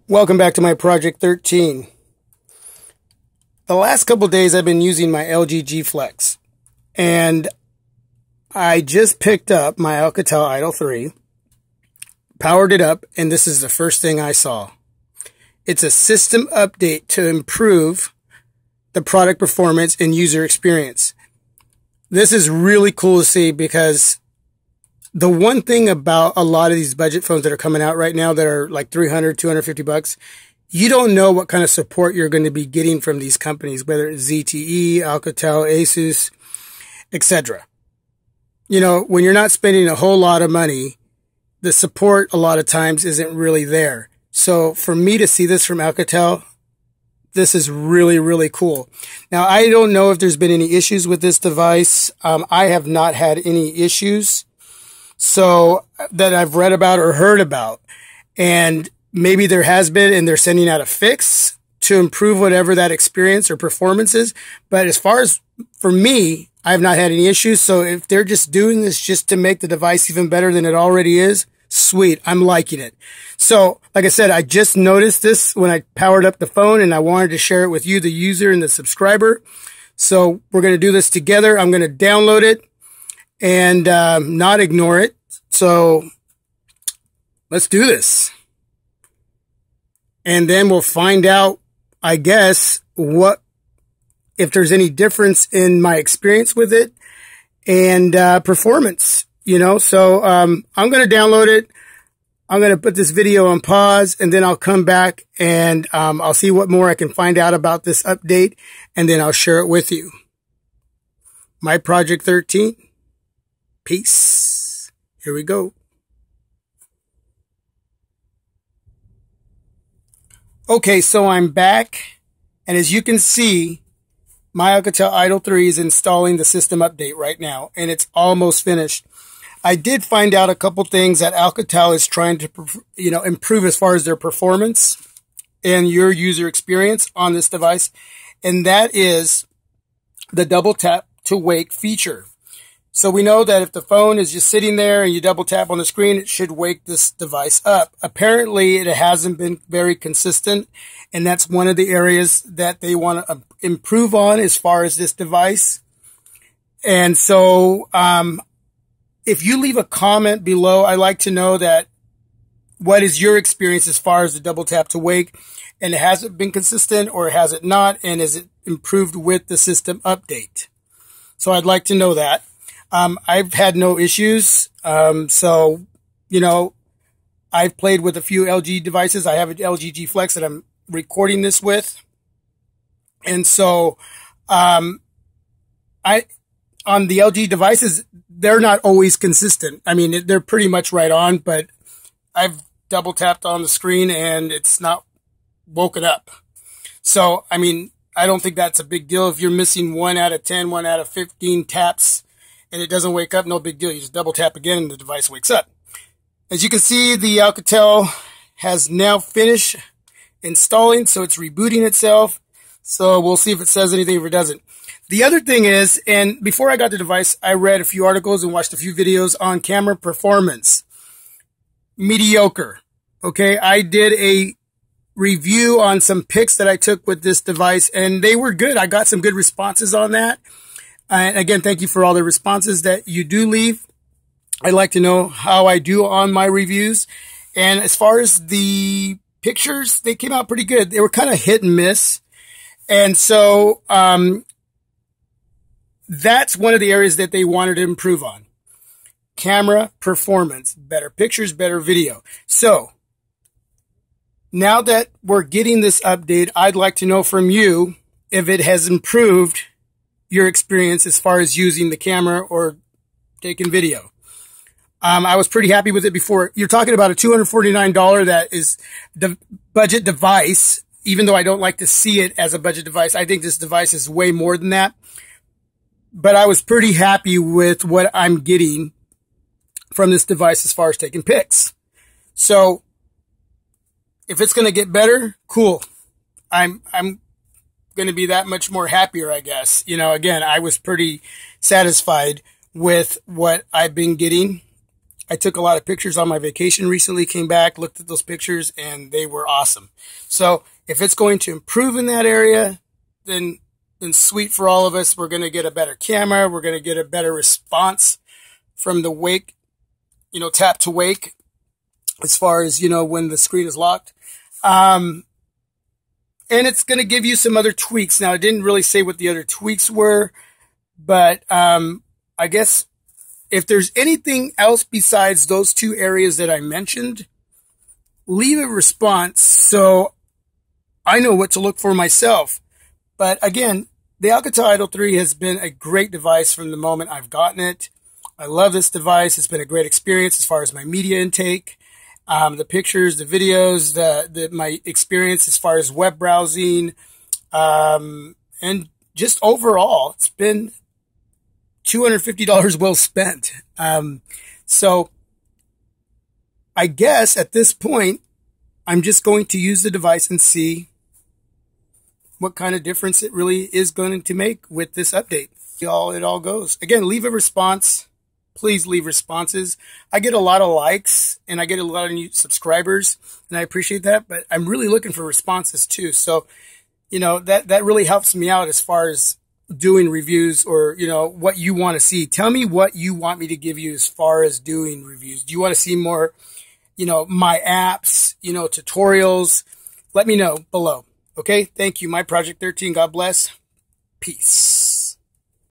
Welcome back to my Project 13. The last couple days I've been using my LG G Flex, and I just picked up my Alcatel Idol 3, powered it up, and this is the first thing I saw. It's a system update to improve the product performance and user experience. This is really cool to see because the one thing about a lot of these budget phones that are coming out right now that are like $300, $250, you don't know what kind of support you're going to be getting from these companies, whether it's ZTE, Alcatel, Asus, etc. You know, when you're not spending a whole lot of money, the support a lot of times isn't really there. So for me to see this from Alcatel, this is really, really cool. Now, I don't know if there's been any issues with this device. I have not had any issues so that I've read about or heard about. And maybe there has been, and they're sending out a fix to improve whatever that experience or performance is. But as far as for me, I have not had any issues. So if they're just doing this just to make the device even better than it already is, sweet. I'm liking it. So like I said, I just noticed this when I powered up the phone, and I wanted to share it with you, the user and the subscriber. So we're going to do this together. I'm going to download it and not ignore it. So let's do this. And then we'll find out, I guess, if there's any difference in my experience with it and performance, you know. So I'm going to download it. I'm going to put this video on pause, and then I'll come back and I'll see what more I can find out about this update, and then I'll share it with you. My Project 13. Peace. Here we go. Okay, so I'm back, and as you can see, my Alcatel Idol 3 is installing the system update right now, and it's almost finished. I did find out a couple things that Alcatel is trying to, improve as far as their performance and your user experience on this device, and that is the double tap to wake feature. So we know that if the phone is just sitting there and you double tap on the screen, it should wake this device up. Apparently, it hasn't been very consistent, and that's one of the areas that they want to improve on as far as this device. And so if you leave a comment below, I'd like to know that what is your experience as far as the double tap to wake, and has it been consistent or has it not, and is it improved with the system update? So I'd like to know that. I've had no issues. So, I've played with a few LG devices. I have an LG G Flex that I'm recording this with. And so, on the LG devices, they're not always consistent. I mean, they're pretty much right on, but I've double tapped on the screen and it's not woken up. So, I mean, I don't think that's a big deal. If you're missing 1 out of 10, 1 out of 15 taps, and it doesn't wake up, no big deal. You just double tap again and the device wakes up. As you can see, the Alcatel has now finished installing, so it's rebooting itself. So we'll see if it says anything, if it doesn't. The other thing is, and before I got the device, I read a few articles and watched a few videos on camera performance. Mediocre. Okay, I did a review on some pics that I took with this device, and they were good. I got some good responses on that. And again, thank you for all the responses that you do leave. I'd like to know how I do on my reviews. And as far as the pictures, they came out pretty good. They were kind of hit and miss. And so that's one of the areas that they wanted to improve on. Camera performance, better pictures, better video. So now that we're getting this update, I'd like to know from you if it has improved your experience as far as using the camera or taking video. I was pretty happy with it before. You're talking about a $249 that is the budget device, even though I don't like to see it as a budget device. I think this device is way more than that. But I was pretty happy with what I'm getting from this device as far as taking pics. So if it's going to get better, cool. I'm going to be that much more happier, I guess. Again, I was pretty satisfied with what I've been getting I took a lot of pictures on my vacation recently, came back, looked at those pictures, and they were awesome. So if it's going to improve in that area, then sweet for all of us. We're going to get a better camera. We're going to get a better response from the wake, tap to wake, as far as, when the screen is locked. And it's going to give you some other tweaks. Now, I didn't really say what the other tweaks were, but I guess if there's anything else besides those two areas that I mentioned, leave a response so I know what to look for myself. But again, the Alcatel Idol 3 has been a great device from the moment I've gotten it. I love this device. It's been a great experience as far as my media intake, the pictures, the videos, my experience as far as web browsing, and just overall, it's been $250 well spent. So I guess at this point, I'm just going to use the device and see what kind of difference it really is going to make with this update. It all goes. Again, leave a response. Please leave responses. I get a lot of likes and I get a lot of new subscribers, and I appreciate that, but I'm really looking for responses too. So, that really helps me out as far as doing reviews, or, what you want to see. Tell me what you want me to give you as far as doing reviews. Do you want to see more, my apps, tutorials? Let me know below. Okay. Thank you. My Project 13. God bless. Peace.